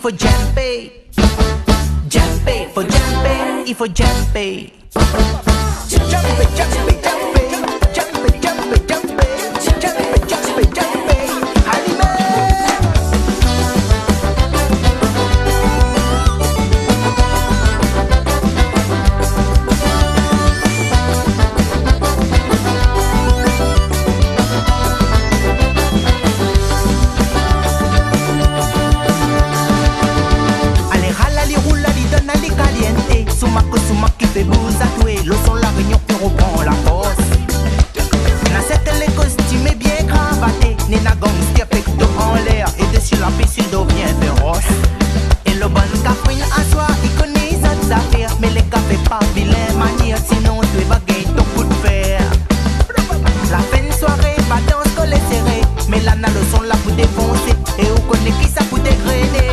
faut jumper. Jumper, faut jumper, il faut jumper. Jumper, jumper, jumper, jumper, jumper, jumper, jumper, jumper, jumper. Allez, qui fait bousatouer, le son la réunion qui reprend la force. Na cette les costumes bien cravatés, Nina Gomsky avec dos en l'air et dessus la piscine devient féroce. Et le bon café à soi, il connaît sa affaire, mais les cafés pas vilain manière, sinon tu vas gagner ton coup de fer. La fin de soirée, pas danse qu'on les serré, mais là na le son là pour défoncer, et on connaît qui ça pour dégrainer.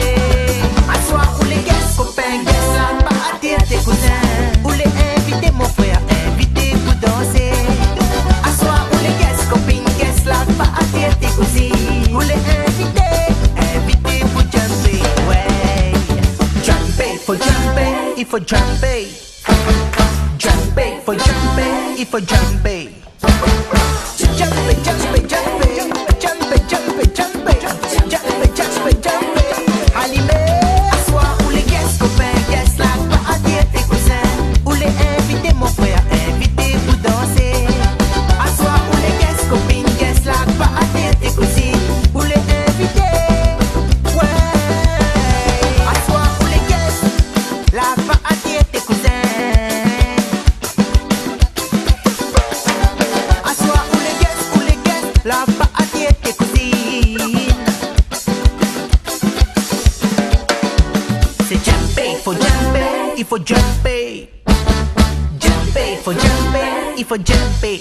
À soi où les guests copains, guests là, pas attirer tes cousins. Mon frère, invité pour danser. À soir, où les guests, copines, guests là, pas attirer tes cousines. Où les invités pour jumper. Ouais, jumper, faut jumper, il faut jumper. Jumper, faut jumper, il faut jumper. Jumper, jumper, jumper, jumper, jumper, jumper, jumper, jumper, jumper. Allumé. À soir, où les guests, copains, guests là, pas attirer tes cousins. Où les mon frère, invité pour danser. À soir où les guests, copines, guests là, pas attirer tes cousines. Où les invités, ouais. À soir où les guests, là, pas attirer tes cousins. À soir où les guests, là, pas attirer tes cousines. C'est jumper, faut jumper, il faut jumper. For jumper, il faut jumper.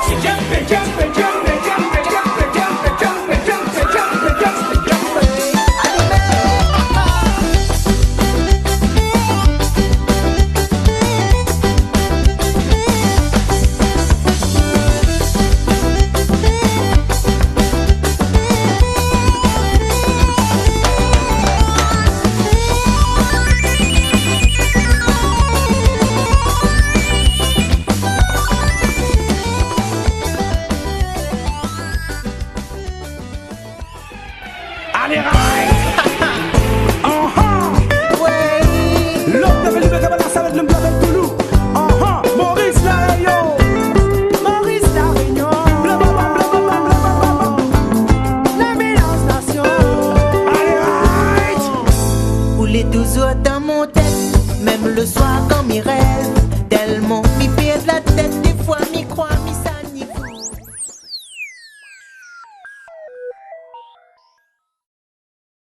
Jumper, jumper, jumper, jumper, jumper, jumper, jumper, jumper, jumper, jumper, jumper. Allez, l'homme de Believe que va la salle de l'homme de Toulouse. Maurice la Réunion. Maurice la Réunion. La mélange nation. Allez, où les toujours dans mon tête, même le soir quand m'y rêve. Tellement m'y perd la tête, des fois m'y crois.